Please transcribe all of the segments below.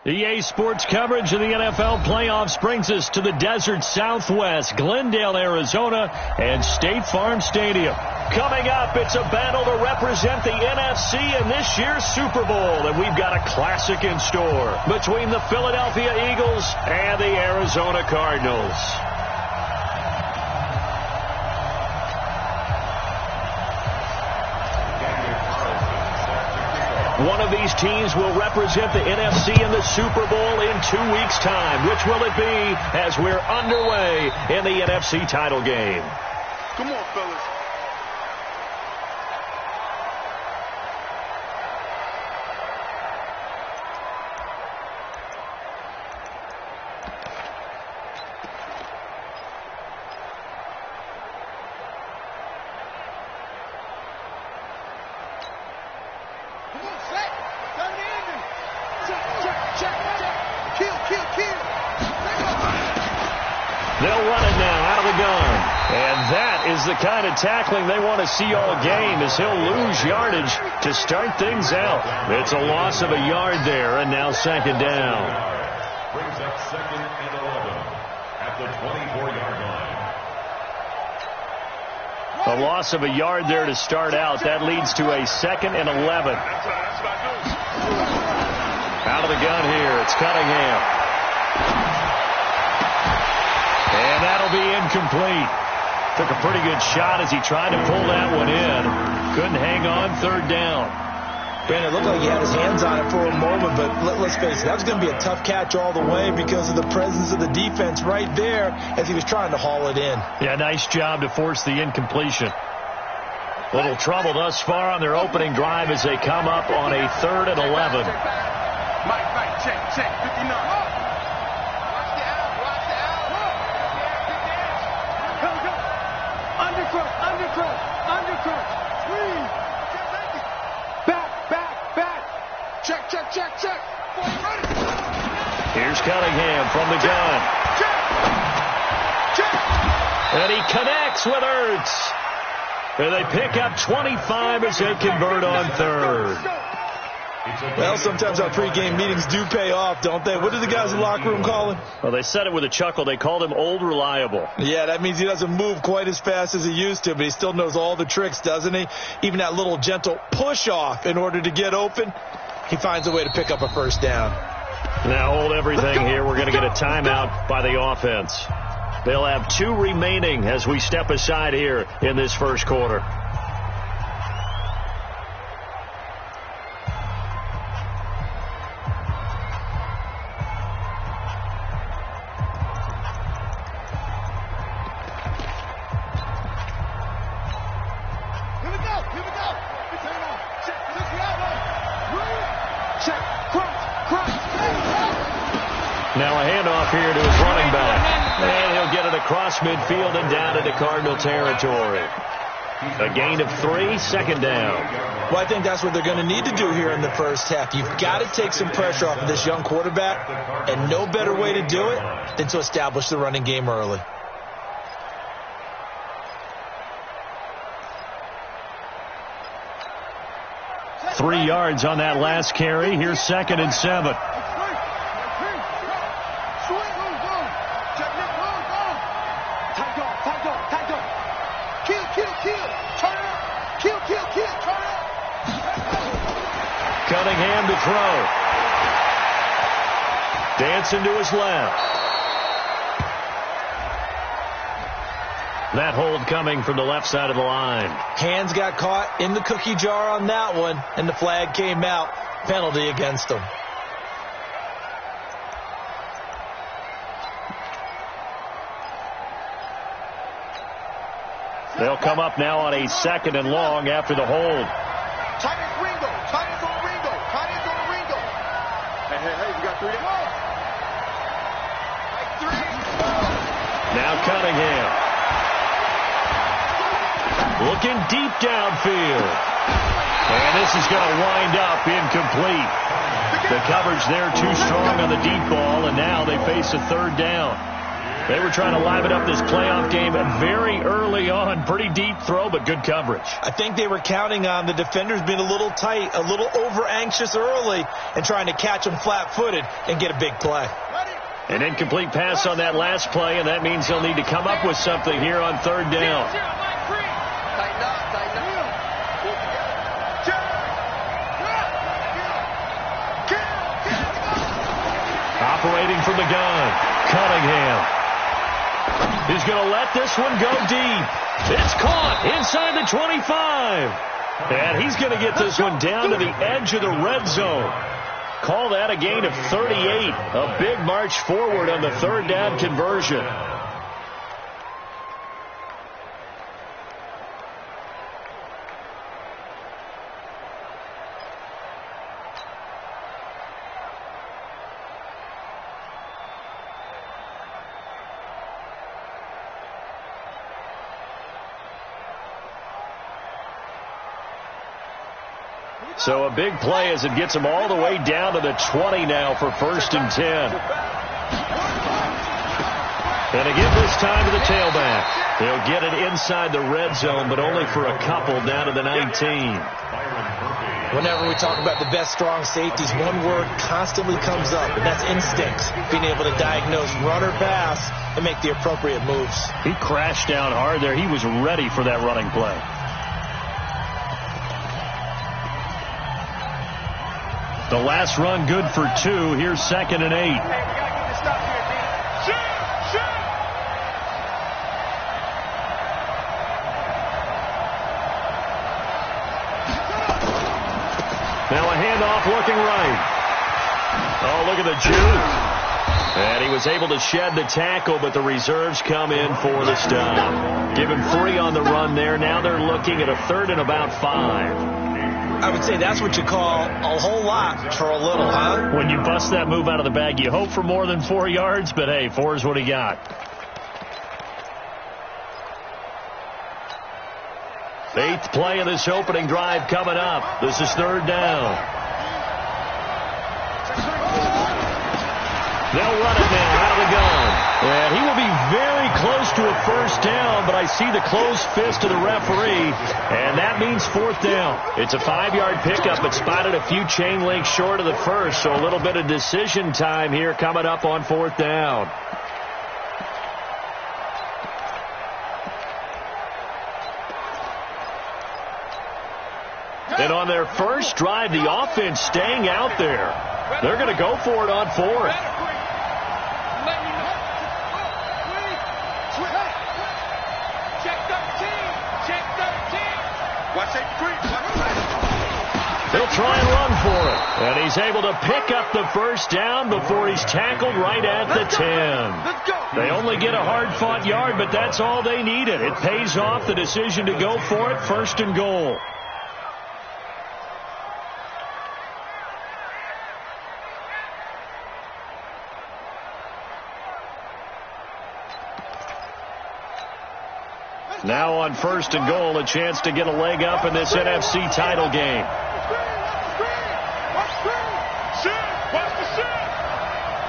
EA Sports coverage of the NFL playoffs brings us to the desert Southwest, Glendale, Arizona, and State Farm Stadium. Coming up, it's a battle to represent the NFC in this year's Super Bowl, and we've got a classic in store between the Philadelphia Eagles and the Arizona Cardinals. One of these teams will represent the NFC in the Super Bowl in 2 weeks' time. Which will it be as we're underway in the NFC title game? Come on, fellas. They'll run it now out of the gun. And that is the kind of tackling they want to see all game, as he'll lose yardage to start things out. It's a loss of a yard there, and now second down. Brings up 2nd and 11 at the 24-yard line. A loss of a yard there to start out. That leads to a 2nd and 11. Out of the gun here. It's Cunningham. And that'll be incomplete. Took a pretty good shot as he tried to pull that one in. Couldn't hang on, third down. Brandon, it looked like he had his hands on it for a moment, but let's face it, that was going to be a tough catch all the way because of the presence of the defense right there as he was trying to haul it in. Yeah, nice job to force the incompletion. Little trouble thus far on their opening drive as they come up on a 3rd and 11. Mike, check, 59. Undercut. Back. Check. Here's Cunningham from the gun. Check. And he connects with Ertz. And they pick up 25 as they convert on 3rd. Well, sometimes our pregame meetings do pay off, don't they? What did the guys in the locker room call him? Well, they said it with a chuckle. They called him Old Reliable. Yeah, that means he doesn't move quite as fast as he used to, but he still knows all the tricks, doesn't he? Even that little gentle push-off in order to get open, he finds a way to pick up a first down. Now hold everything here. We're going to get a timeout by the offense. They'll have 2 remaining as we step aside here in this first quarter. Now a handoff here to his running back. And he'll get it across midfield and down into Cardinal territory. A gain of 3, second down. Well, I think that's what they're going to need to do here in the first half. You've got to take some pressure off of this young quarterback, and no better way to do it than to establish the running game early. Three yards on that last carry. Here's 2nd and 7. Cunningham to throw. Dancing to his left. That hold coming from the left side of the line. Hands got caught in the cookie jar on that one, and the flag came out. Penalty against them. They'll come up now on a 2nd and long after the hold. Tight end on Ringo. Hey, we got 3 down. Now Cunningham. Looking deep downfield. And this is going to wind up incomplete. The coverage there too strong on the deep ball, and now they face a 3rd down. They were trying to liven up this playoff game very early on. Pretty deep throw, but good coverage. I think they were counting on the defenders being a little tight, a little over-anxious early, and trying to catch them flat-footed and get a big play. An incomplete pass on that last play, and that means they'll need to come up with something here on third down. Operating from the gun, Cunningham. He's going to let this one go deep. It's caught inside the 25. And he's going to get this one down to the edge of the red zone. Call that a gain of 38. A big march forward on the third down conversion. So a big play as it gets him all the way down to the 20 now for 1st and 10. And again this time to the tailback. He'll get it inside the red zone, but only for a couple down to the 19. Whenever we talk about the best strong safeties, one word constantly comes up, and that's instincts. Being able to diagnose run or pass and make the appropriate moves. He crashed down hard there. He was ready for that running play. The last run good for 2. Here's 2nd and 8. Hey, we got to get this stop here, D. Shoot! Now a handoff looking right. Oh, look at the juke. And he was able to shed the tackle, but the reserves come in for the stop. Give him 3 on the run there. Now they're looking at a 3rd and about 5. I would say that's what you call a whole lot for a little, huh? When you bust that move out of the bag, you hope for more than 4 yards, but hey, 4 is what he got. 8th play of this opening drive coming up. This is 3rd down. They'll run it now out of the gun. And he will be very close to a 1st down, but I see the closed fist of the referee, and that means 4th down. It's a 5-yard pickup, but spotted a few chain links short of the 1st, so a little bit of decision time here coming up on 4th down. And on their first drive, the offense staying out there. They're going to go for it on 4th. They'll try and run for it. And he's able to pick up the 1st down before he's tackled right at the 10. They only get a hard-fought yard, but that's all they needed. It pays off the decision to go for it, 1st and goal. Now on 1st and goal, a chance to get a leg up in this NFC title game.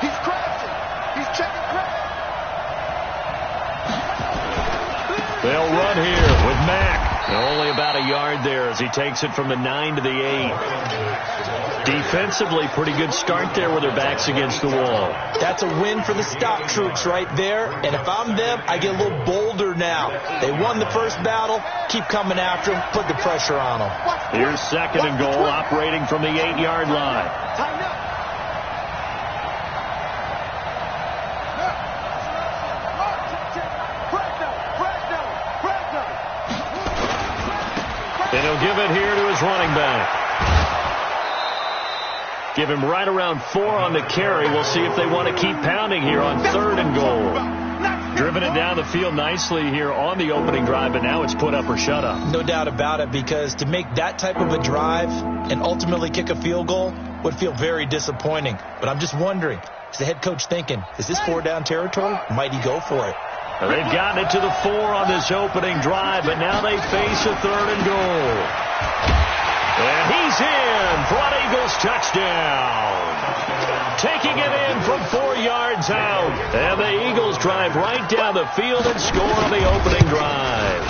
He's crashing. He's checking crash. They'll run here with Mack. Only about a yard there as he takes it from the 9 to the 8. Defensively, pretty good start there with their backs against the wall. That's a win for the stop troops right there. And if I'm them, I get a little bolder now. They won the first battle. Keep coming after them. Put the pressure on them. Here's 2nd and goal, operating from the 8-yard line. Tighten up. And he'll give it here to his running back. Give him right around 4 on the carry. We'll see if they want to keep pounding here on 3rd and goal. Driven it down the field nicely here on the opening drive, but now it's put up or shut up. No doubt about it, because to make that type of a drive and ultimately kick a field goal would feel very disappointing. But I'm just wondering, is the head coach thinking, is this 4-down territory? Might he go for it? Now they've gotten it to the 4 on this opening drive, but now they face a 3rd and goal. And he's in for an Eagles touchdown. Taking it in from 4 yards out. And the Eagles drive right down the field and score on the opening drive.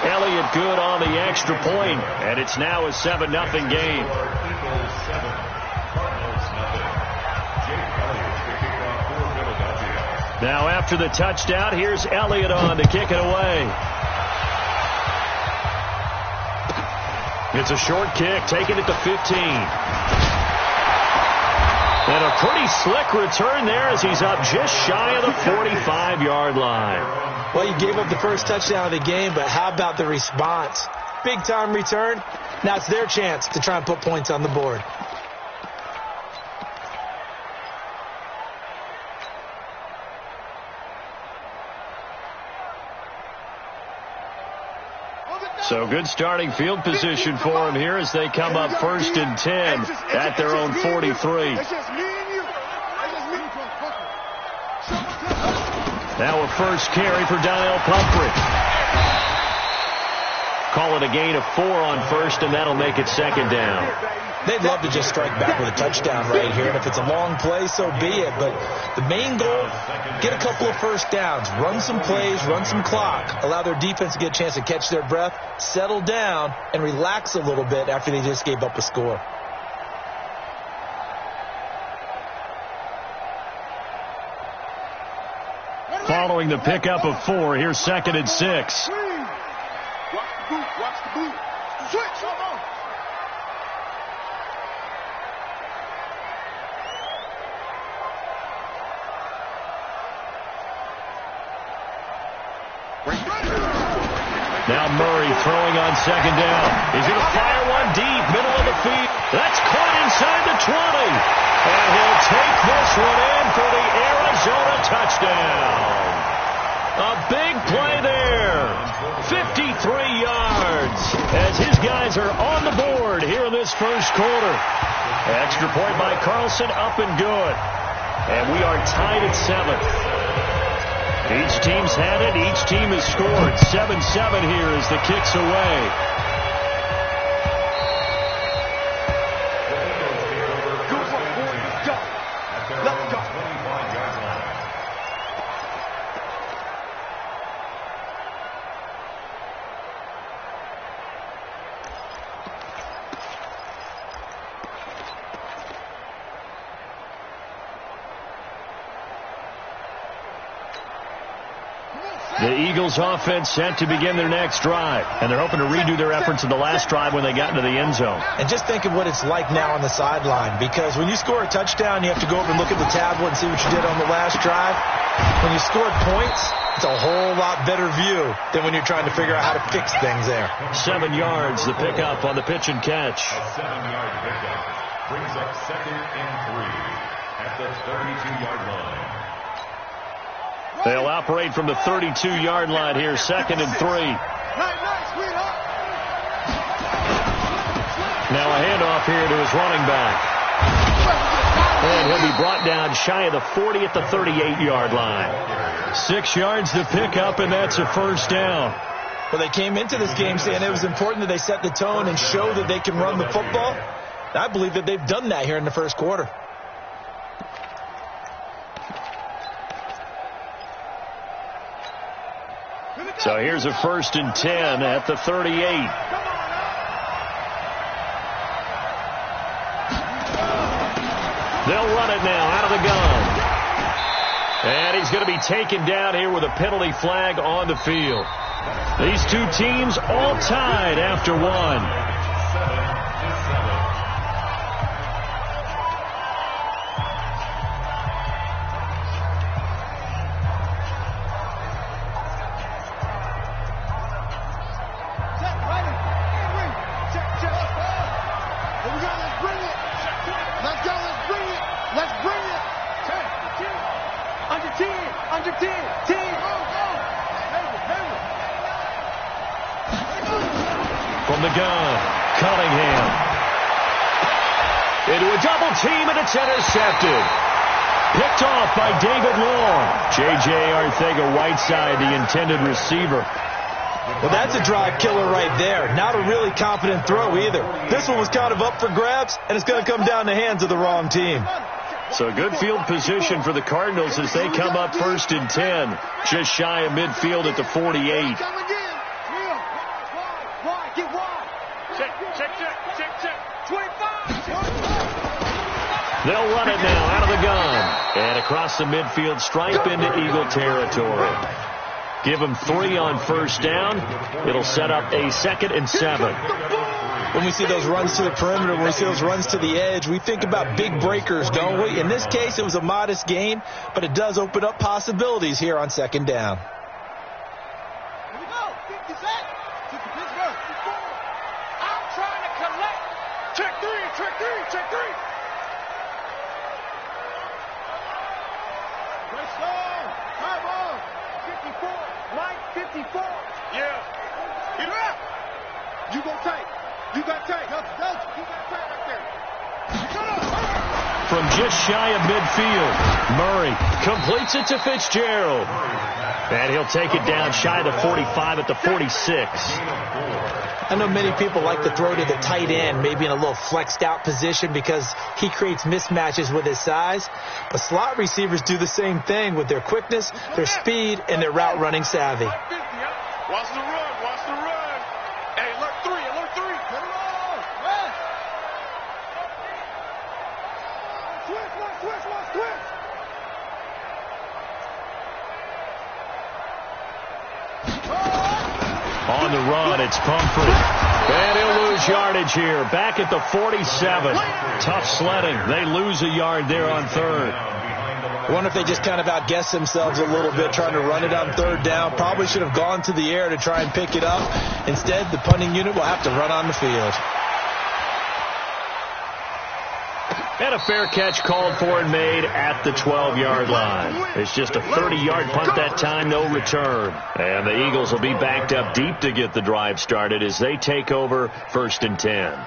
Elliott good on the extra point, and it's now a 7-0 game. Now after the touchdown, here's Elliott on to kick it away. It's a short kick, taking it to 15. And a pretty slick return there as he's up just shy of the 45-yard line. Well, you gave up the first touchdown of the game, but how about the response? Big-time return. Now it's their chance to try and put points on the board. So good starting field position for him here as they come up 1st and 10 at their own 43. Now a first carry for Donnell Pumphrey. Call it a gain of 4 on first, and that'll make it 2nd down. They'd love to just strike back with a touchdown right here, and if it's a long play, so be it. But the main goal, get a couple of first downs, run some plays, run some clock, allow their defense to get a chance to catch their breath, settle down, and relax a little bit after they just gave up a score. Following the pickup of 4, here's 2nd and 6. Watch the boot. Switch. Now Murray throwing on 2nd down. He's going to fire one deep, middle of the field. That's caught inside the 20. And he'll take this one in for the Arizona touchdown. A big play there. 53 yards as his guys are on the board here in this first quarter. Extra point by Carlson, up and good. And we are tied at 7. Each team's had it. Each team has scored. 7-7 here as the kick's away. Let's go. The Eagles offense set to begin their next drive, and they're hoping to redo their efforts in the last drive when they got into the end zone. And just think of what it's like now on the sideline, because when you score a touchdown, you have to go over and look at the tablet and see what you did on the last drive. When you scored points, it's a whole lot better view than when you're trying to figure out how to fix things there. 7 yards, the pickup on the pitch and catch. A 7-yard pickup brings up 2nd and 3 at the 32-yard line. They'll operate from the 32-yard line here, 2nd and 3. Now a handoff here to his running back. And he'll be brought down shy of the 40 at the 38-yard line. 6 yards to pick up, and that's a first down. Well, they came into this game saying it was important that they set the tone and show that they can run the football. I believe that they've done that here in the first quarter. So here's a 1st and 10 at the 38. They'll run it now out of the gun. And he's going to be taken down here with a penalty flag on the field. These two teams all tied after one. From the gun, Cunningham. Into a double team, and it's intercepted. Picked off by David Long. J.J. Arcega-Whiteside, the intended receiver. Well, that's a drive killer right there. Not a really confident throw either. This one was kind of up for grabs, and it's going to come down the hands of the wrong team. So good field position for the Cardinals as they come up 1st and 10. Just shy of midfield at the 48. They'll run it now out of the gun. And across the midfield stripe into Eagle territory. Give them 3 on 1st down. It'll set up a 2nd and 7. When we see those runs to the perimeter, when we see those runs to the edge, we think about big breakers, don't we? In this case, it was a modest gain, but it does open up possibilities here on 2nd down. Here we go. 50 seconds. To Pittsburgh. I'm trying to collect. Check 3, check 3, check 3. Great slow. High ball. 54. Mike, 54. Yeah. Get it up. You go tight. You got tight. You got tight right there. From just shy of midfield, Murray completes it to Fitzgerald. And he'll take it down shy of the 45 at the 46. I know many people like to throw to the tight end, maybe in a little flexed out position because he creates mismatches with his size. But slot receivers do the same thing with their quickness, their speed, and their route running savvy. Watch the run. Watch the run. Hey, alert 3. Alert 3. Put it on. Run. Switch. On the run, it's Pumphrey. And he'll lose yardage here. Back at the 47. Tough sledding. They lose a yard there on 3rd. I wonder if they just kind of outguessed themselves a little bit trying to run it on 3rd down. Probably should have gone to the air to try and pick it up. Instead, the punting unit will have to run on the field. And a fair catch called for and made at the 12-yard line. It's just a 30-yard punt that time, no return. And the Eagles will be backed up deep to get the drive started as they take over 1st and 10.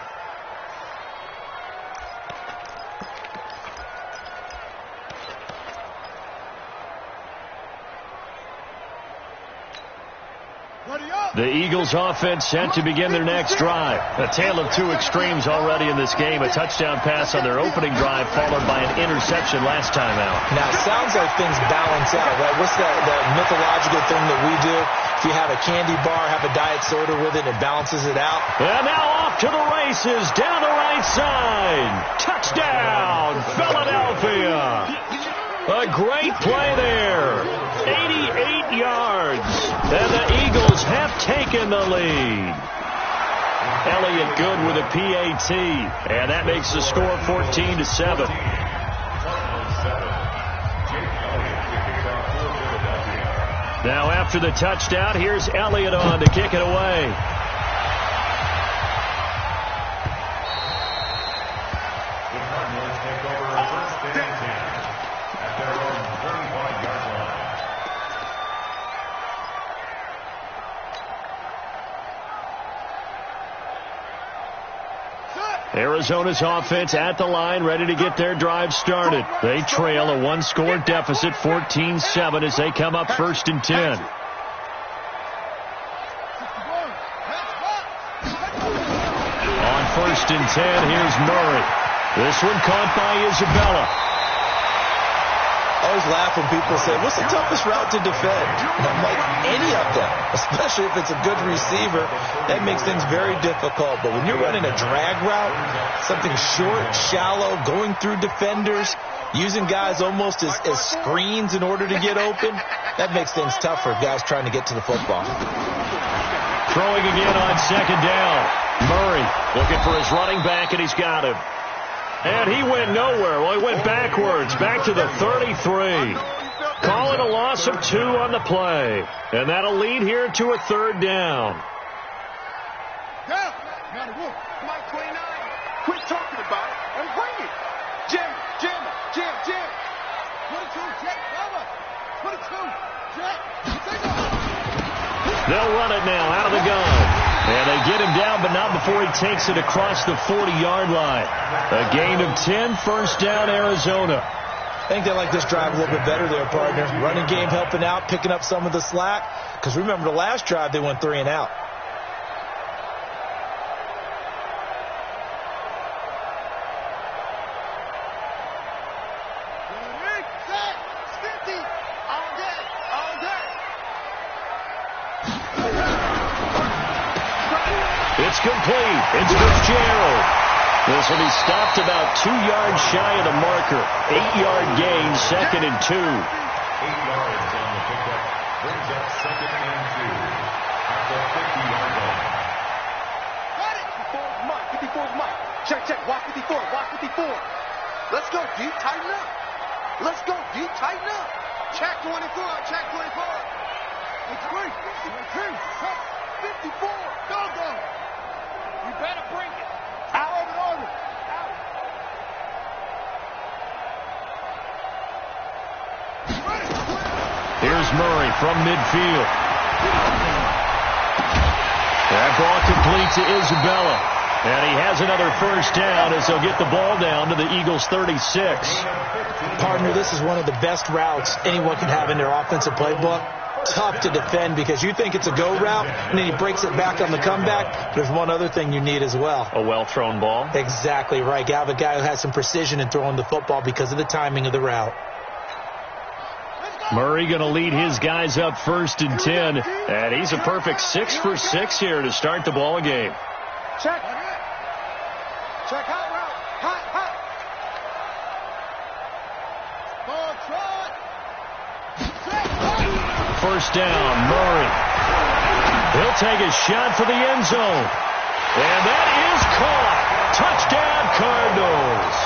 The Eagles offense set to begin their next drive. A tale of 2 extremes already in this game. A touchdown pass on their opening drive followed by an interception last time out. Now, it sounds like things balance out, right? What's that mythological thing that we do? If you have a candy bar, have a diet soda with it, it balances it out. And now off to the races down the right side. Touchdown, Philadelphia. A great play there. 88 yards. And the Eagles have taken the lead. Elliott good with a PAT. And that makes the score 14-7. Now after the touchdown, here's Elliott on to kick it away. Arizona's offense at the line, ready to get their drive started. They trail a 1-score deficit, 14-7, as they come up 1st and 10. On 1st and 10, here's Murray. This one caught by Isabella. I always laugh when people say, what's the toughest route to defend? And I'm like, any of them, especially if it's a good receiver. That makes things very difficult. But when you're running a drag route, something short, shallow, going through defenders, using guys almost as screens in order to get open, that makes things tough for guys trying to get to the football. Throwing again on 2nd down. Murray looking for his running back, and he's got him. And he went nowhere. Well, he went backwards, back to the 33. Call it a loss of 2 on the play. And that'll lead here to a 3rd down. Down. Mike 29. Quit talking about it and bring it. Jam. 22, Jack, cover. 22, Jack. They'll run it now out of the gun. And they get him down, but not before he takes it across the 40-yard line. A gain of 10, 1st down, Arizona. I think they like this drive a little bit better there, partner. Running game helping out, picking up some of the slack. Because remember, the last drive, they went 3 and out. It's complete. It's Fitzgerald. This will be stopped about 2 yards shy of the marker. 8-yard gain, 2nd and 2. 8 yards on the pickup. Brings up 2nd and 2 at the 50-yard line. 54 is Mike. Check, check. Watch 54. Watch 54. Let's go, D. Tighten up. Let's go, D. Tighten up. Check 24. Check 24. It's great. 54. Go, go. You better bring it. Out of order. Out. Here's Murray from midfield. That ball complete to Isabella. And he has another first down as they'll get the ball down to the Eagles' 36. Partner, this is one of the best routes anyone can have in their offensive playbook. Tough to defend because you think it's a go route, and then he breaks it back on the comeback. There's one other thing you need as well. A well-thrown ball? Exactly right. You have a guy who has some precision in throwing the football because of the timing of the route. Murray going to lead his guys up 1st and 10, and he's a perfect 6 for 6 here to start the ball game. Check. Check hot route. Hot. Ball trot. First down, Murray. He'll take a shot for the end zone. And that is caught. Touchdown, Cardinals.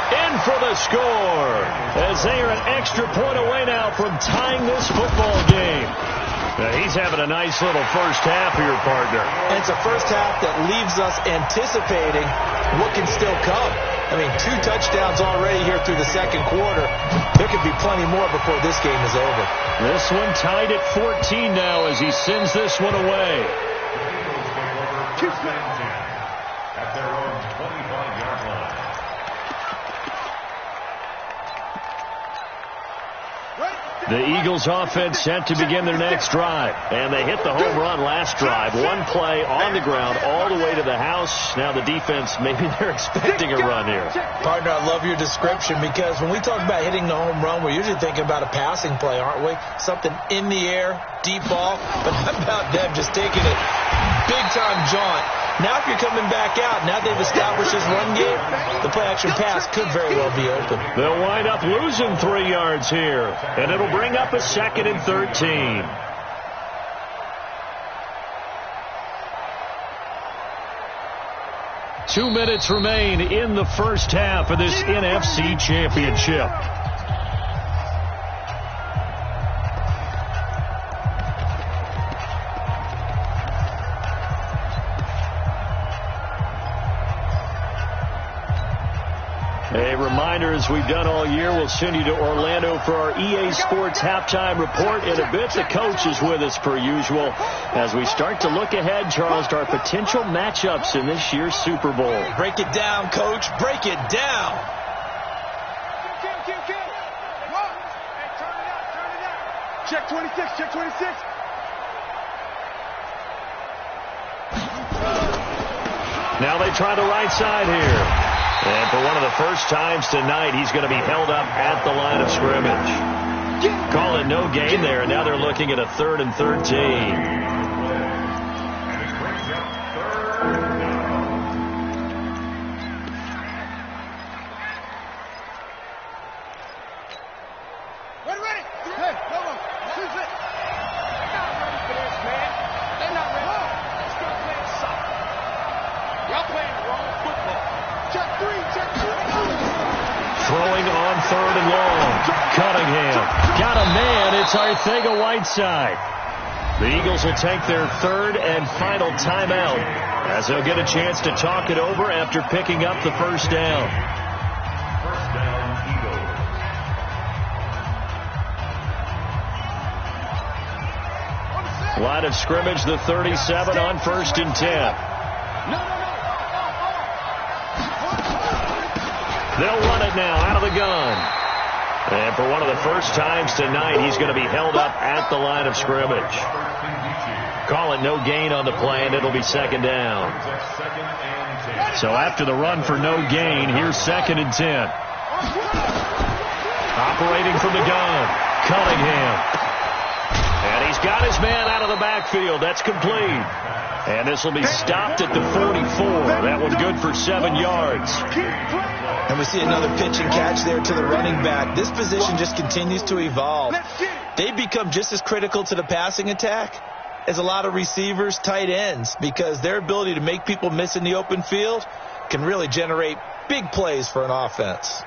In for the score, as they are an extra point away now from tying this football game. Now, he's having a nice little first half here, partner. And it's a first half that leaves us anticipating what can still come. I mean, 2 touchdowns already here through the second quarter. There could be plenty more before this game is over. This one tied at 14 now as he sends this one away. At their own 25-yard line. The Eagles offense set to begin their next drive. And they hit the home run last drive. One play on the ground all the way to the house. Now the defense, maybe they're expecting a run here. Partner, I love your description because when we talk about hitting the home run, we're usually thinking about a passing play, aren't we? Something in the air, deep ball. But how about them just taking it big-time jaunt? Now if you're coming back out, now they've established this run game, the play-action pass could very well be open. They'll wind up losing 3 yards here, and it'll bring up a 2nd and 13. Two minutes remain in the first half of this NFC Championship. A reminder, as we've done all year, we'll send you to Orlando for our EA Sports halftime report in a bit. The coach is with us per usual as we start to look ahead, Charles, to our potential matchups in this year's Super Bowl. Break it down, Coach. Break it down. Check 26. Check 26. Now they try the right side here. And for one of the first times tonight, he's going to be held up at the line of scrimmage. Call it no gain there, and now they're looking at a 3rd and 13. Throwing on 3rd and long. Cunningham got a man. It's Arcega-Whiteside. The Eagles will take their 3rd and final timeout as they'll get a chance to talk it over after picking up the first down. First down, Eagles. Line of scrimmage, the 37 on 1st and 10. They'll run it now out of the gun. And for one of the first times tonight, he's going to be held up at the line of scrimmage. Call it no gain on the play, and it'll be 2nd down. So after the run for no gain, here's 2nd and 10. Operating from the gun, Cunningham. And he's got his man out of the backfield. That's complete. And this will be stopped at the 44. That one good for 7 yards. And we see another pitch and catch there to the running back. This position just continues to evolve. They become just as critical to the passing attack as a lot of receivers, tight ends, because their ability to make people miss in the open field can really generate big plays for an offense.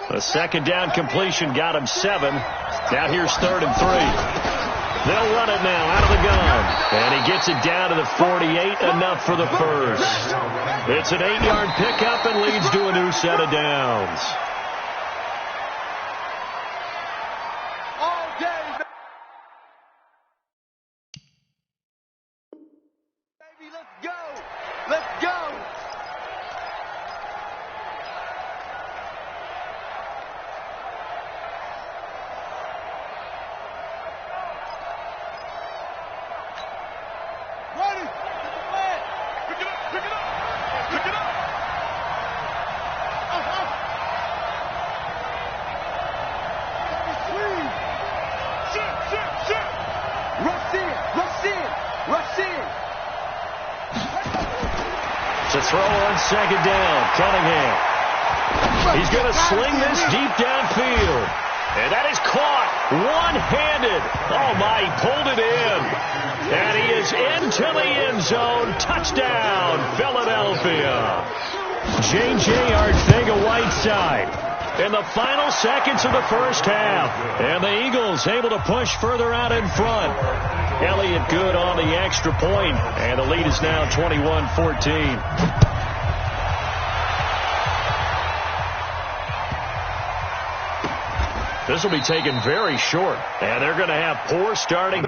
The second down completion got him 7. Now here's 3rd and 3. They'll run it now out of the gun. And he gets it down to the 48, enough for the first. It's an 8-yard pickup and leads to a new set of downs. All day, baby, let's go. Let's go. To throw on second down, Cunningham. He's going to sling this deep downfield. And that is caught one-handed. Oh, my, he pulled it in. And he is into the end zone. Touchdown, Philadelphia. J.J. Arcega-Whiteside in the final seconds of the first half. And the Eagles able to push further out in front. Elliott good on the extra point, and the lead is now 21-14. This will be taken very short, and they're going to have poor starting.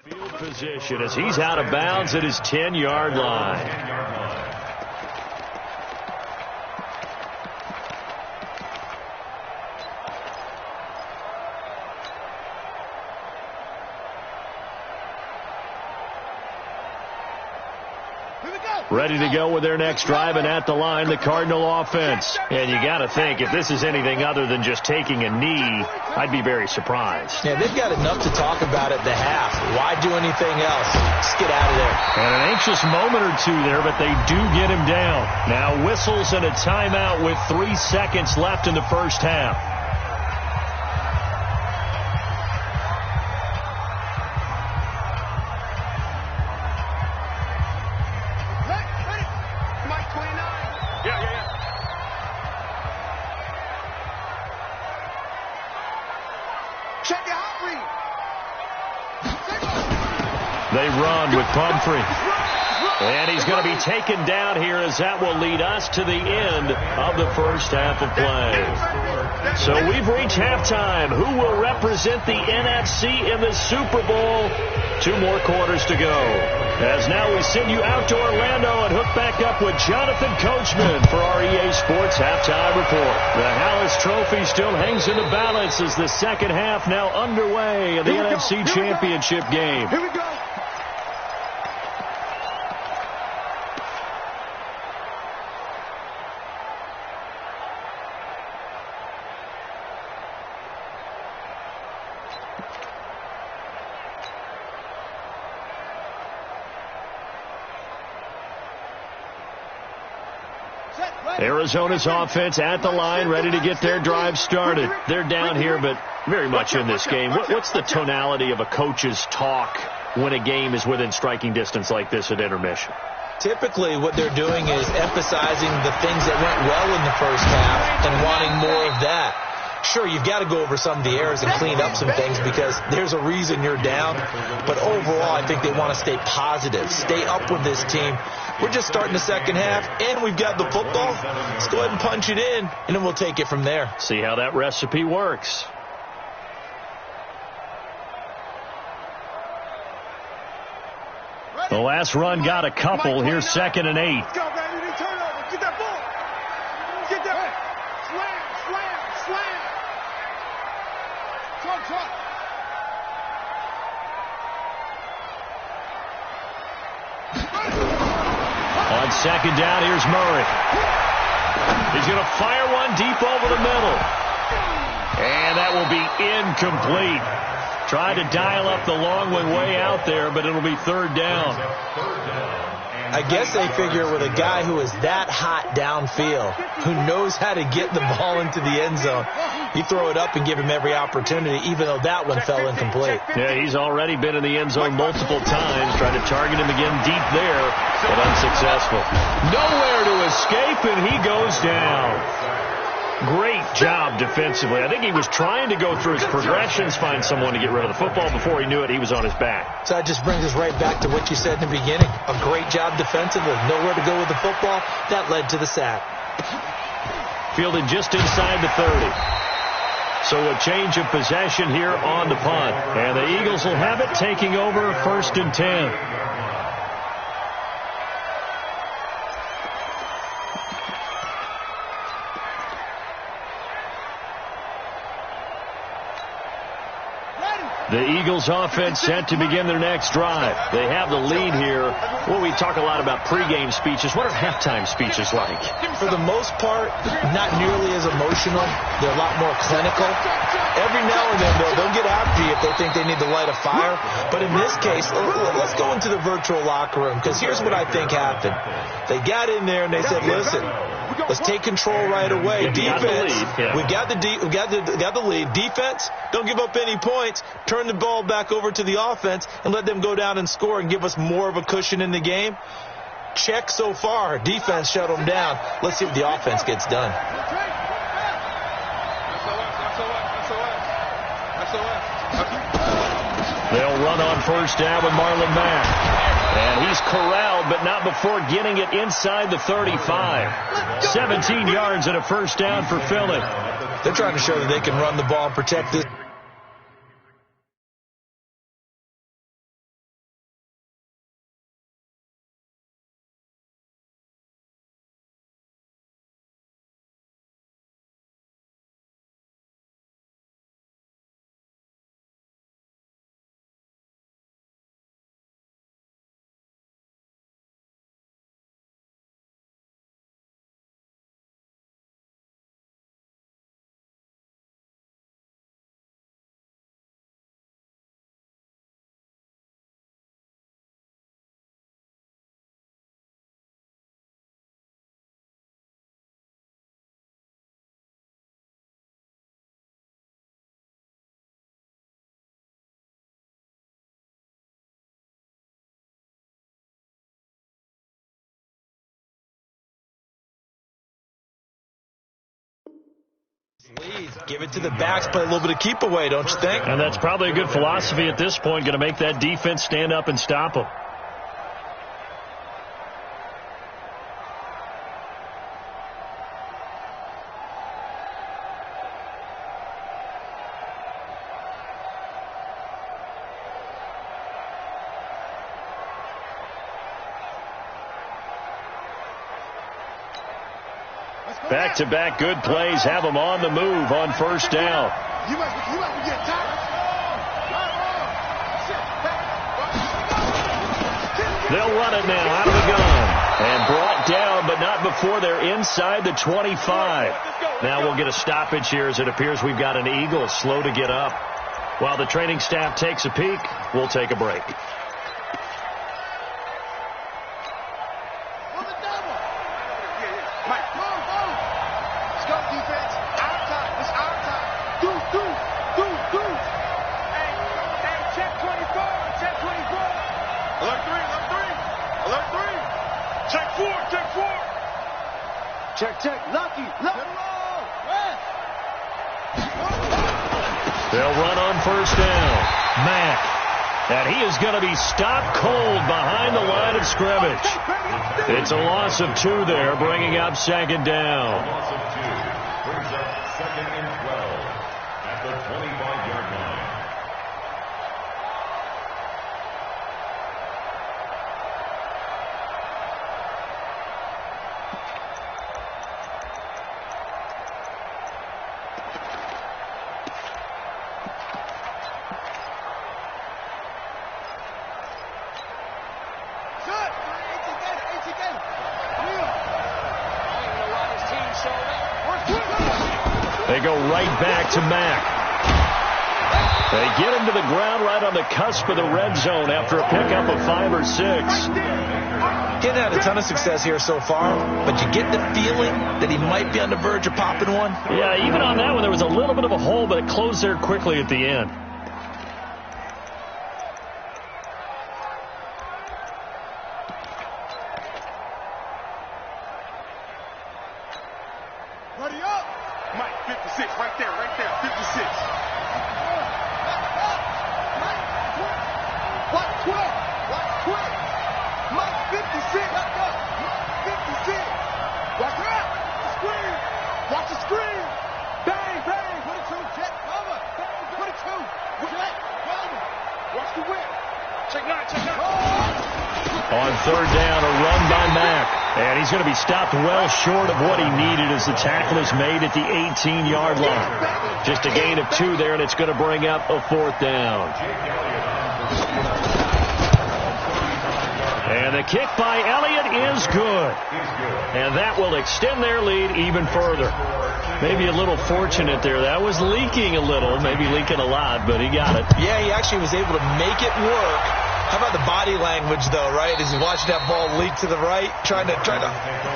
Field position as he's out of bounds at his 10-yard line. Ready to go with their next drive, and at the line, the Cardinal offense. And you got to think, if this is anything other than just taking a knee, I'd be very surprised. Yeah, they've got enough to talk about at the half. Why do anything else? Just get out of there. And an anxious moment or two there, but they do get him down. Now whistles and a timeout with 3 seconds left in the first half. They run with Pumphrey. And he's going to be taken down here, as that will lead us to the end of the first half of play. So we've reached halftime. Who will represent the NFC in the Super Bowl? 2 more quarters to go. As now we send you out to Orlando and hook back up with Jonathan Coachman for our EA Sports Halftime Report. The Hallis Trophy still hangs in the balance as the second half now underway in the NFC Championship game. Here we go. Arizona's offense at the line, ready to get their drive started. They're down here, but very much in this game. What's the tonality of a coach's talk when a game is within striking distance like this at intermission? Typically, what they're doing is emphasizing the things that went well in the first half and wanting more of that. Sure, you've got to go over some of the errors and clean up some things because there's a reason you're down. But overall, I think they want to stay positive, stay up with this team. We're just starting the second half, and we've got the football. Let's go ahead and punch it in, and then we'll take it from there. See how that recipe works. The last run got a couple. Here's 2nd and 8. Let's go, baby. Turn over. Get that ball. Get that. Slam, slam, slam. On second down, here's Murray. He's going to fire one deep over the middle. And that will be incomplete. Tried to dial up the long one way out there, but it'll be third down. I guess they figure with a guy who is that hot downfield, who knows how to get the ball into the end zone, you throw it up and give him every opportunity, even though that one fell incomplete. Yeah, he's already been in the end zone multiple times, trying to target him again deep there, but unsuccessful. Nowhere to escape, and he goes down. Great job defensively. I think he was trying to go through his progressions, find someone to get rid of the football. Before he knew it, he was on his back. So that just brings us right back to what you said in the beginning. A great job defensively. Nowhere to go with the football. That led to the sack. Fielded just inside the 30. So a change of possession here on the punt. And the Eagles will have it, taking over 1st and 10. The Eagles offense set to begin their next drive. They have the lead here. Well, we talk a lot about pregame speeches. What are halftime speeches like? For the most part, not nearly as emotional. They're a lot more clinical. Every now and then, they'll get after you if they think they need to light a fire. But in this case, let's go into the virtual locker room, because here's what I think happened. They got in there and they said, listen, let's take control right away. Defense, we got the lead. Defense, don't give up any points. Turn the ball back over to the offense and let them go down and score and give us more of a cushion in the game. Check so far. Defense shut them down. Let's see what the offense gets done. They'll run on first down with Marlon Mack. And he's corralled, but not before getting it inside the 35. 17 yards and a first down for Philly. They're trying to show that they can run the ball and protect this. Give it to the backs, play a little bit of keep away, don't you think? And that's probably a good philosophy at this point, going to make that defense stand up and stop them. Back-to-back good plays have them on the move on first down. They'll run it now out of the gun. And brought down, but not before they're inside the 25. Now we'll get a stoppage here as it appears we've got an Eagle slow to get up. While the training staff takes a peek, we'll take a break. They'll run on first down. Mack. And he is going to be stopped cold behind the line of scrimmage. It's a loss of 2 there, bringing up second down. Loss of 2 brings up 2nd and 12 at the 25-yard line. They go right back to Mack. They get him to the ground right on the cusp of the red zone after a pickup of 5 or 6. Getting had a ton of success here so far, but you get the feeling that he might be on the verge of popping one. Yeah, even on that one, there was a little bit of a hole, but it closed there quickly at the end. Ready up. Mike, 56, right there, 56. What, 12? What, 12? Mike, 56. Back up. 56. Watch out. Screen. Watch the screen. Bang, bang. 22, check, cover. 22. Check, cover. Watch the whip. Check 9, check 9. On third down, a run by Mack. And he's going to be stopped well short of what he needed as the tackle is made at the 18-yard line. Just a gain of 2 there, and it's going to bring up a 4th down. And the kick by Elliott is good. And that will extend their lead even further. Maybe a little fortunate there. That was leaking a little, maybe leaking a lot, but he got it. Yeah, he actually was able to make it work. How about the body language, though, right? As he watched that ball leak to the right, trying to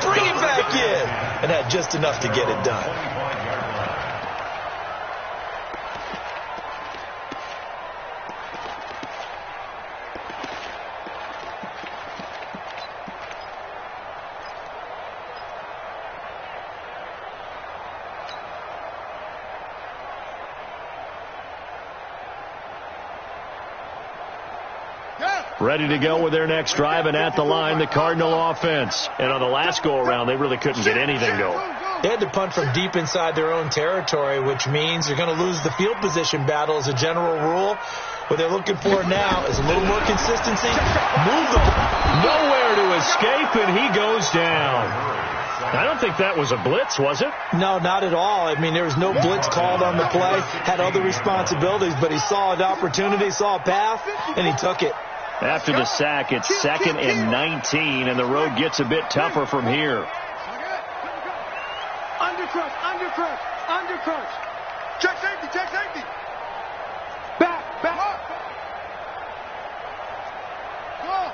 bring it back in, and had just enough to get it done. Ready to go with their next drive, and at the line, the Cardinal offense. And on the last go-around, they really couldn't get anything going. They had to punt from deep inside their own territory, which means they're going to lose the field position battle as a general rule. What they're looking for now is a little more consistency. Move the ball. Nowhere to escape, and he goes down. I don't think that was a blitz, was it? No, not at all. I mean, there was no blitz called on the play. Had other responsibilities, but he saw an opportunity, saw a path, and he took it. After the sack, it's 2nd and 19, and the road gets a bit tougher from here. Undercrush, undercrush, undercrush. Check safety, check safety. Back, back up. Go.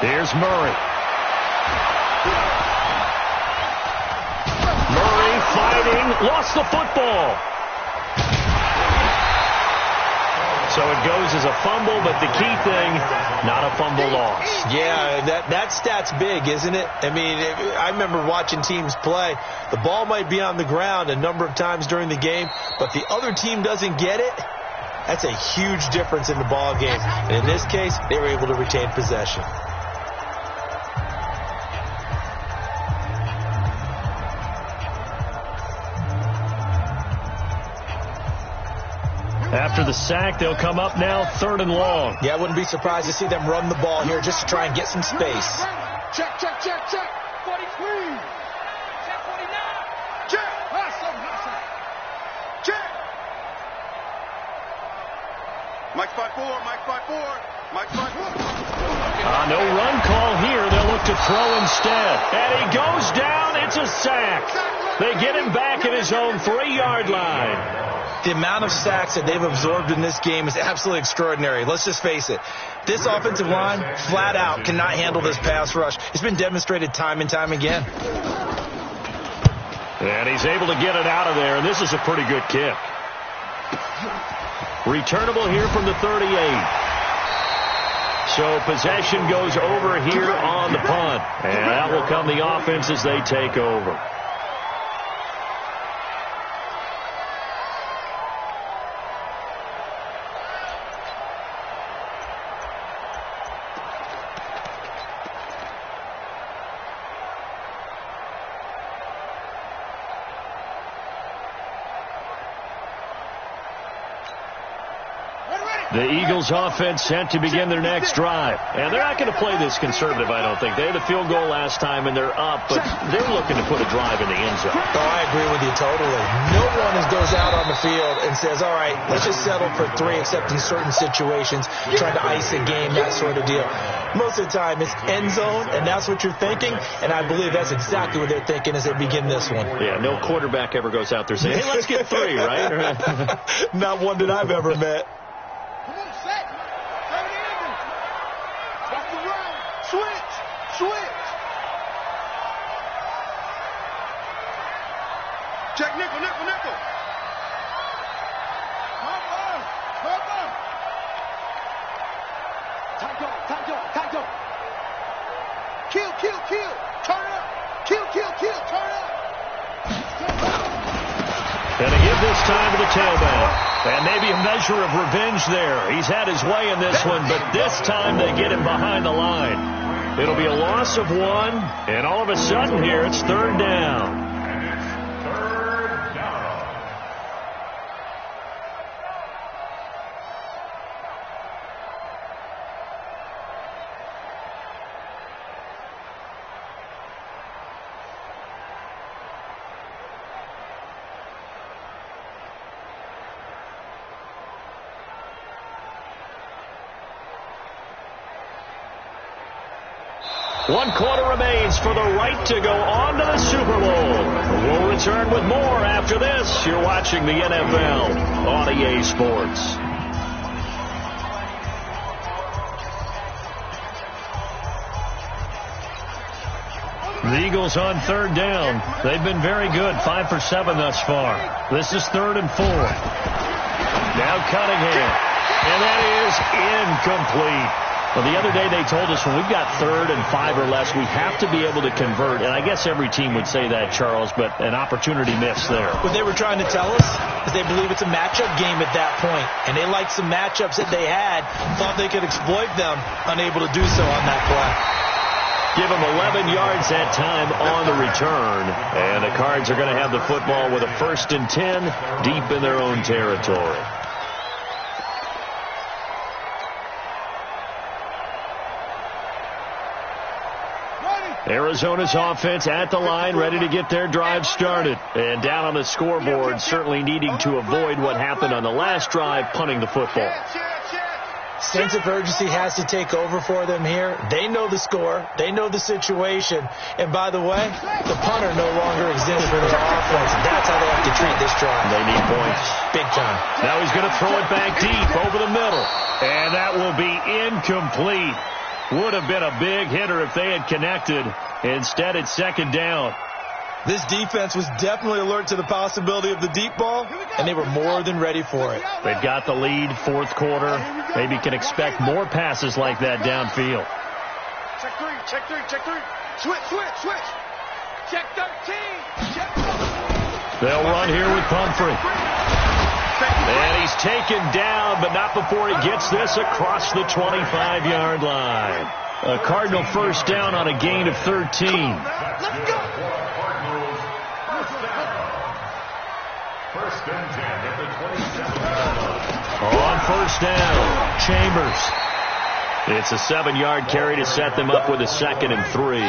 Here's Murray. Murray fighting, lost the football. So it goes as a fumble, but the key thing, not a fumble loss. Yeah, that stat's big, isn't it? I mean, I remember watching teams play. The ball might be on the ground a number of times during the game, but the other team doesn't get it. That's a huge difference in the ball game. And in this case, they were able to retain possession. After the sack, they'll come up now 3rd and long. Yeah, I wouldn't be surprised to see them run the ball here just to try and get some space. Check, check, check, check. 43. Check 49. Check. Check. Mike 5-4, Mike 5-4, Mike 5-4. No run call here. They'll look to throw instead. And he goes down. It's a sack. They get him back at his own 3-yard line. The amount of sacks that they've absorbed in this game is absolutely extraordinary. Let's just face it. This offensive line, flat out, cannot handle this pass rush. It's been demonstrated time and time again. And he's able to get it out of there, and this is a pretty good kick. Returnable here from the 38. So possession goes over here on the punt. And that will come the offense as they take over. Ready, ready. The Eagles offense set to begin their next drive. And they're not going to play this conservative, I don't think. They had a field goal last time, and they're up, but they're looking to put a drive in the end zone. Oh, I agree with you totally. No one goes out on the field and says, all right, let's just settle for 3, except in certain situations, trying to ice a game, that sort of deal. Most of the time, it's end zone, and that's what you're thinking, and I believe that's exactly what they're thinking as they begin this one. Yeah, no quarterback ever goes out there saying, hey, let's get 3, right? Not one that I've ever met. Come on, set. Third in. Watch the run. Switch. Check nickel. Cover. Tight go. Kill. Turn up. Kill. Turn up. Gonna give this time to the tailback. And maybe a measure of revenge there. He's had his way in this one, but this time they get him behind the line. It'll be a loss of 1, and all of a sudden here it's 3rd down. One quarter remains for the right to go on to the Super Bowl. We'll return with more after this. You're watching the NFL on EA Sports. The Eagles on 3rd down. They've been very good, 5 for 7 thus far. This is 3rd and 4. Now Cunningham. And that is incomplete. Well, the other day they told us when we've got 3rd and 5 or less, we have to be able to convert. And I guess every team would say that, Charles, but an opportunity missed there. What they were trying to tell us is they believe it's a matchup game at that point. And they liked some matchups that they had, thought they could exploit them, unable to do so on that play. Give them 11 yards that time on the return. And the Cards are going to have the football with a 1st and 10 deep in their own territory. Arizona's offense at the line, ready to get their drive started. And down on the scoreboard, certainly needing to avoid what happened on the last drive, punting the football. Sense of urgency has to take over for them here. They know the score. They know the situation. And by the way, the punter no longer exists for their offense. That's how they have to treat this drive. They need points. Big time. Now he's going to throw it back deep over the middle. And that will be incomplete. Would have been a big hitter if they had connected. Instead, it's 2nd down. This defense was definitely alert to the possibility of the deep ball, and they were more than ready for it. They've got the lead, 4th quarter. Maybe can expect more passes like that downfield. Check 3. Switch. Check 13. They'll run here with Pumphrey. And he's taken down, but not before he gets this across the 25-yard line. A Cardinal 1st down on a gain of 13. Let's go. 1st and 10 at the 27-yard line. On 1st down, Chambers. It's a 7-yard carry to set them up with a 2nd and 3.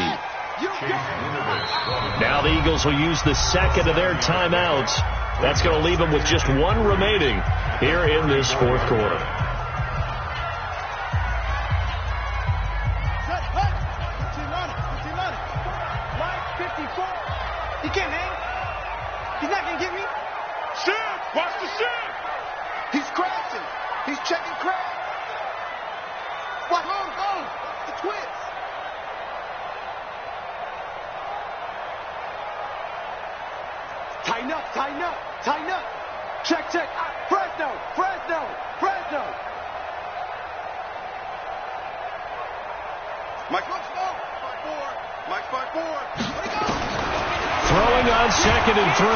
Now the Eagles will use the 2nd of their timeouts. That's going to leave them with just 1 remaining here in this 4th quarter. He can't hang. He's not going to get me. Shit! Watch the shit! He's crashing. He's checking crash. What? Hold. The twist. Tighten up. Check. Fresno. Mike, look slow. 5-4. Mike, 5-4. Let it go. Throwing on 2nd and 3.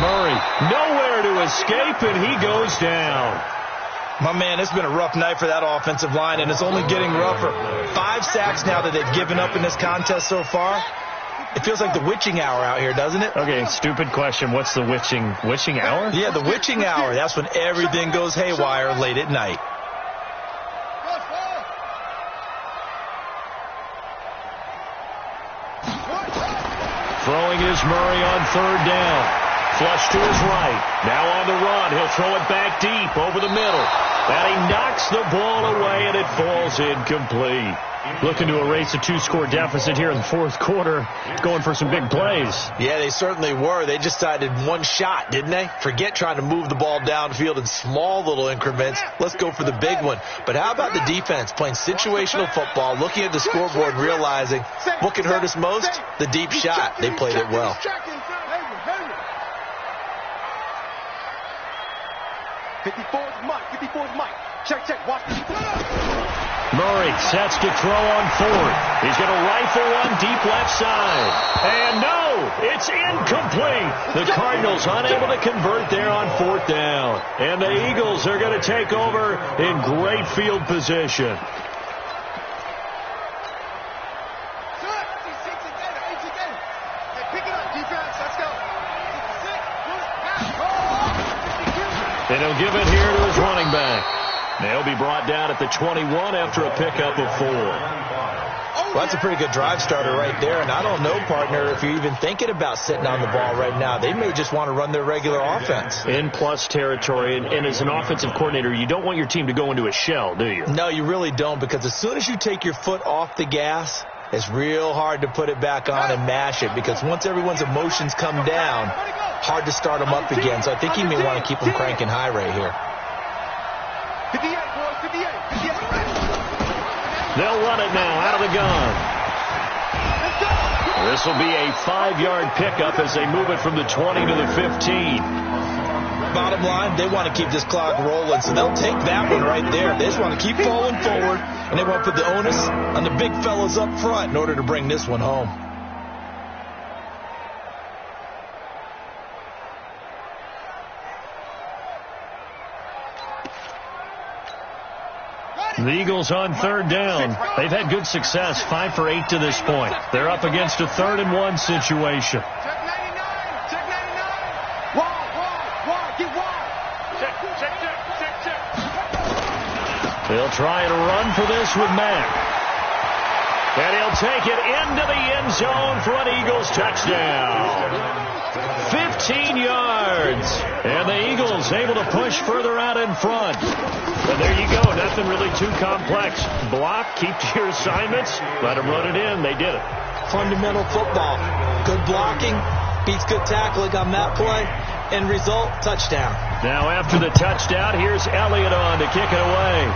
Murray nowhere to escape, and he goes down. My man, it's been a rough night for that offensive line, and it's only getting rougher. 5 sacks now that they've given up in this contest so far. It feels like the witching hour out here, doesn't it? Okay, stupid question. What's the witching hour? Yeah, the witching hour. That's when everything goes haywire late at night. Throwing is Murray on third down. Flush to his right. Now on the run. He'll throw it back deep over the middle. And he knocks the ball away, and it falls incomplete. Looking to erase a 2-score deficit here in the fourth quarter. Going for some big plays. Yeah, they certainly were. They just decided one shot, didn't they? Forget trying to move the ball downfield in small little increments. Let's go for the big one. But how about the defense playing situational football, looking at the scoreboard and realizing what can hurt us most? The deep shot. They played it well. 54's Mike. 54's Mike. Check, check. Watch this. Murray sets to throw on fourth. He's going to rifle one deep left side. And no, it's incomplete. The Cardinals unable to convert there on fourth down. And the Eagles are going to take over in great field position. And he'll give it here to his running back. They'll be brought down at the 21 after a pickup of 4. Well, that's a pretty good drive starter right there. And I don't know, partner, if you're even thinking about sitting on the ball right now. They may just want to run their regular offense. In plus territory. And as an offensive coordinator, you don't want your team to go into a shell, do you? No, you really don't. Because as soon as you take your foot off the gas, it's real hard to put it back on and mash it. Because once everyone's emotions come down, hard to start them up again. So I think you may want to keep them cranking high right here. 58, boys, 58. They'll run it now out of the gun. This will be a 5-yard pickup as they move it from the 20 to the 15. Bottom line, they want to keep this clock rolling, so they'll take that one right there. They just want to keep falling forward, and they want to put the onus on the big fellas up front in order to bring this one home. The Eagles on third down. They've had good success, 5 for 8 to this point. They're up against a 3rd and 1 situation. Check 99. Check 99. Wide. Get wide. Check. They'll try and run for this with Mack. And he'll take it into the end zone for an Eagles touchdown. 15 yards. And the Eagles able to push further out in front. And there you go. Nothing really too complex. Block, keep to your assignments, let them run it in. They did it. Fundamental football. Good blocking beats good tackling on that play. End result, touchdown. Now after the touchdown, here's Elliott on to kick it away.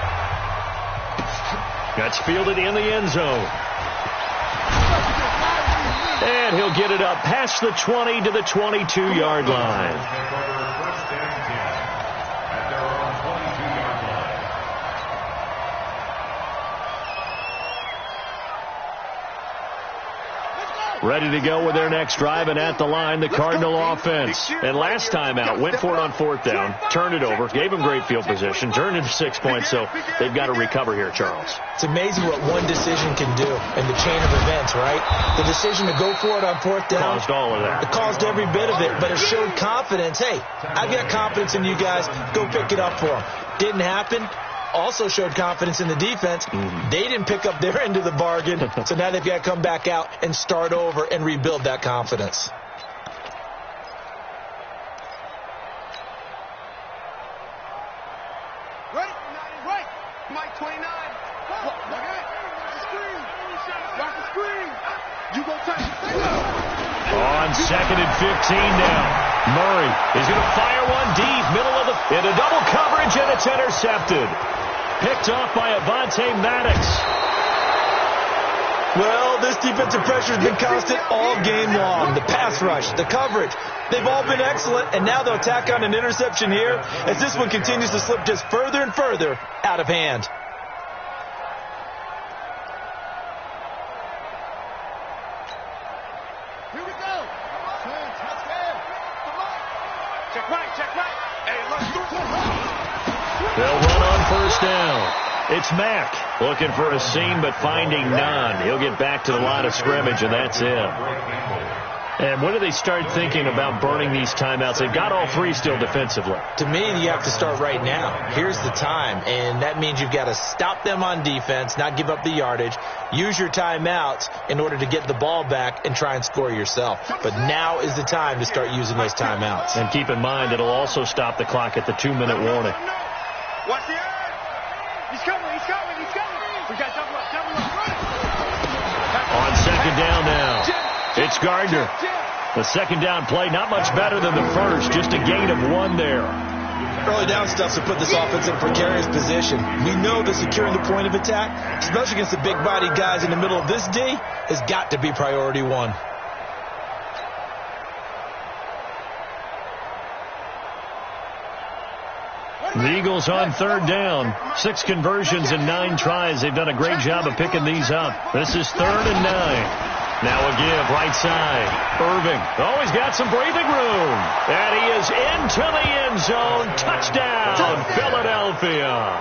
That's fielded in the end zone. And he'll get it up past the 20 to the 22-yard line. Ready to go with their next drive, and at the line, the Cardinal offense. And last time out, went for it on fourth down, turned it over, gave them great field position, turned it 6 points, so they've got to recover here, Charles. It's amazing what one decision can do in the chain of events, right? The decision to go for it on fourth down caused all of that. It caused every bit of it, but it showed confidence. Hey, I've got confidence in you guys. Go pick it up for them. Didn't happen. Also showed confidence in the defense. They didn't pick up their end of the bargain, so now they've got to come back out and start over and rebuild that confidence. Right. Mike 29. Look at it. Watch the screen. Watch the screen. You go touch it. On 2nd and 15 now. Murray is going to fire one deep, middle of the, into double coverage, and it's intercepted. Picked off by Avonte Maddox. Well, this defensive pressure has been constant all game long. The pass rush, the coverage, they've all been excellent, and now they'll tack on an interception here as this one continues to slip just further and further out of hand. Here we go. Check right. Hey, let's do it. They'll run on first down. It's Mack looking for a seam but finding none. He'll get back to the line of scrimmage, and that's it. And when do they start thinking about burning these timeouts? They've got all three still defensively. To me, you have to start right now. Here's the time, and that means you've got to stop them on defense, not give up the yardage, use your timeouts in order to get the ball back and try and score yourself. But now is the time to start using those timeouts. And keep in mind, it'll also stop the clock at the 2-minute warning. Watch the air. He's coming. We got double up. Run. On second down now. It's Gardner. The second down play, not much better than the first, just a gain of 1 there. Early down stuff to put this offense in a precarious position. We know that securing the point of attack, especially against the big-bodied guys in the middle of this D, has got to be priority 1. The Eagles on third down. 6 conversions and 9 tries. They've done a great job of picking these up. This is 3rd and 9. Now a give, right side. Irving. Oh, he's got some breathing room. And he is into the end zone. Touchdown, Philadelphia.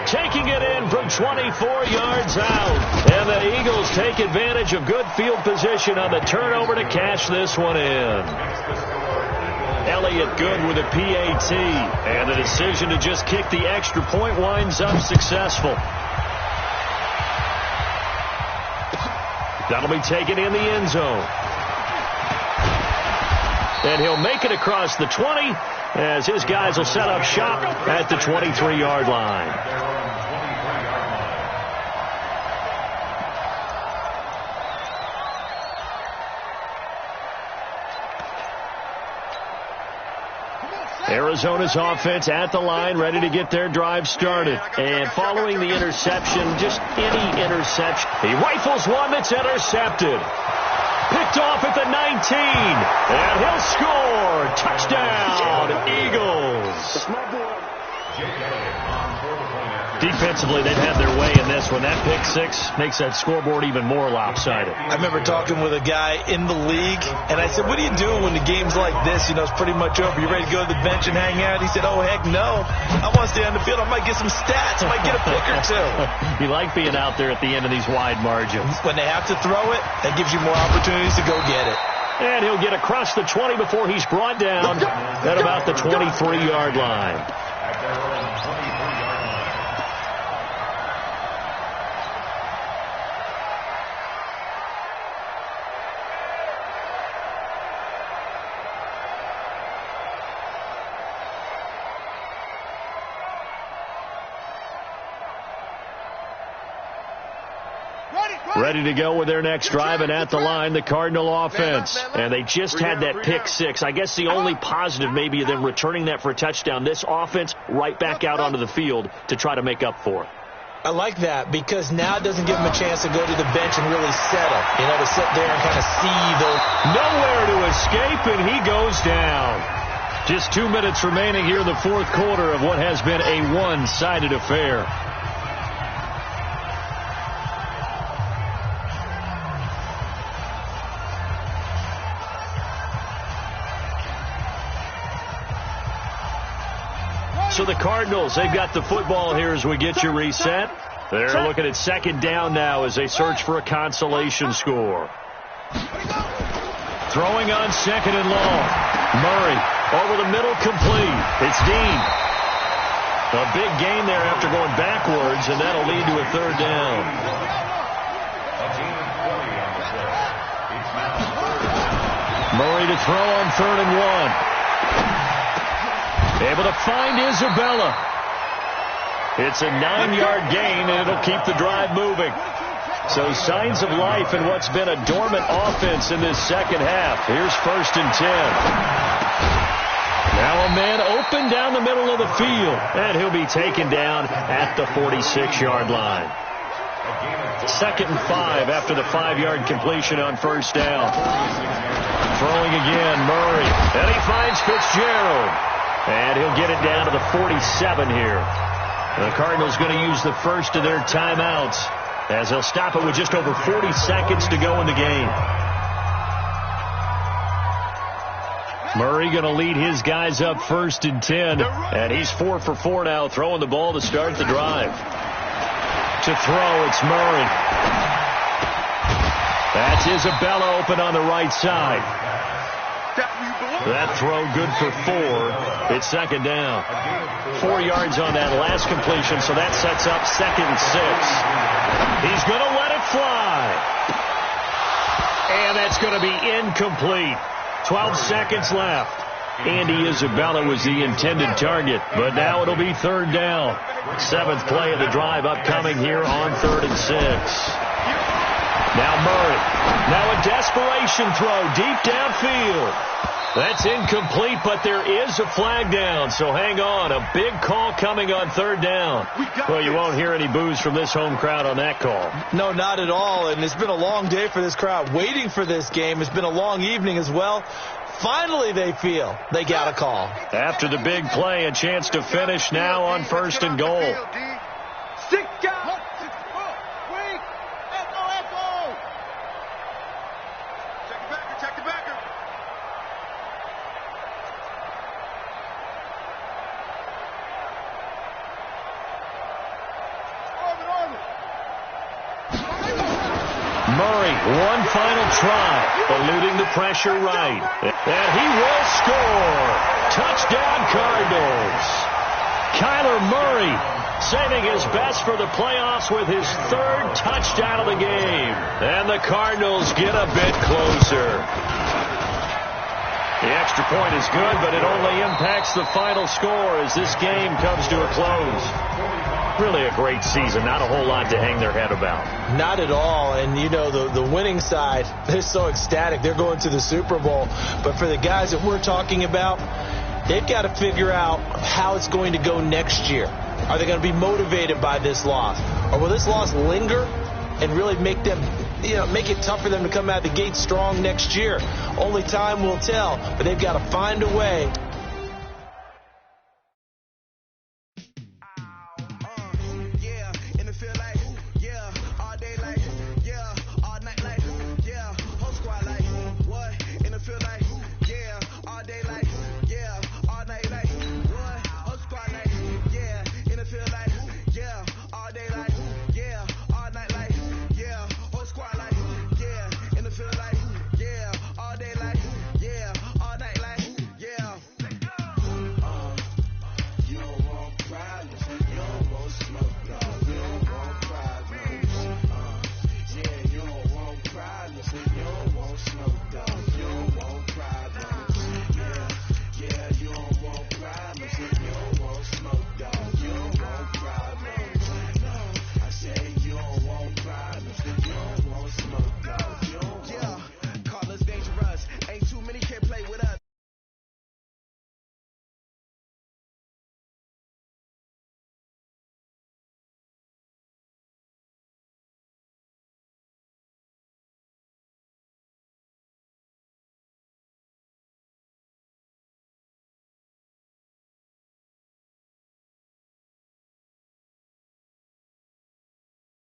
Taking it in from 24 yards out. And the Eagles take advantage of good field position on the turnover to cash this one in. Elliott good with a PAT. And the decision to just kick the extra point winds up successful. That'll be taken in the end zone. And he'll make it across the 20 as his guys will set up shop at the 23-yard line. Arizona's offense at the line, ready to get their drive started. And following the interception, just any interception, he rifles one that's intercepted. Picked off at the 19, and he'll score. Touchdown, Eagles. Defensively, they've had their way in this one. That pick 6 makes that scoreboard even more lopsided. I remember talking with a guy in the league, and I said, what do you do when the game's like this? You know, it's pretty much over. You ready to go to the bench and hang out? He said, oh, heck no. I want to stay on the field. I might get some stats. I might get a pick or two. You like being out there at the end of these wide margins. When they have to throw it, that gives you more opportunities to go get it. And he'll get across the 20 before he's brought down at about the 23-yard line. Ready to go with their next drive, and at the line, the Cardinal offense. And they just had that pick 6. I guess the only positive maybe of them returning that for a touchdown. This offense right back out onto the field to try to make up for it. I like that because now it doesn't give them a chance to go to the bench and really settle. You know, to sit there and kind of see the... Nowhere to escape, and he goes down. Just 2 minutes remaining here in the fourth quarter of what has been a one-sided affair. So the Cardinals, they've got the football here as we get you reset. They're looking at second down now as they search for a consolation score. Throwing on second and long. Murray over the middle, complete. It's Dean. A big gain there after going backwards, and that'll lead to a third down. Murray to throw on 3rd and 1. Able to find Isabella. It's a 9-yard gain, and it'll keep the drive moving. So signs of life in what's been a dormant offense in this second half. Here's 1st and 10. Now a man open down the middle of the field, and he'll be taken down at the 46-yard line. 2nd and 5 after the 5-yard completion on 1st down. Throwing again, Murray, and he finds Fitzgerald. And he'll get it down to the 47 here. The Cardinals going to use the first of their timeouts as they'll stop it with just over 40 seconds to go in the game. Murray going to lead his guys up 1st and 10. And he's 4 for 4 now, throwing the ball to start the drive. To throw, it's Murray. That's Isabella open on the right side. That throw good for 4. It's second down. 4 yards on that last completion, so that sets up 2nd and 6. He's going to let it fly. And that's going to be incomplete. 12 seconds left. Andy Isabella was the intended target, but now it'll be 3rd down. 7th play of the drive upcoming here on 3rd and 6. Now Murray. Now a desperation throw deep downfield. That's incomplete, but there is a flag down, so hang on. A big call coming on 3rd down. Well, you won't hear any boos from this home crowd on that call. No, not at all, and it's been a long day for this crowd waiting for this game. It's been a long evening as well. Finally, they feel they got a call. After the big play, a chance to finish now on 1st and goal. Murray, one final try, eluding the pressure right. And he will score. Touchdown, Cardinals. Kyler Murray saving his best for the playoffs with his 3rd touchdown of the game. And the Cardinals get a bit closer. The extra point is good, but it only impacts the final score as this game comes to a close. Really a great season. Not a whole lot to hang their head about. Not at all. And, you know, the winning side, they're so ecstatic. They're going to the Super Bowl. But for the guys that we're talking about, they've got to figure out how it's going to go next year. Are they going to be motivated by this loss? Or will this loss linger and really make them, make it tough for them to come out of the gate strong next year? Only time will tell. But they've got to find a way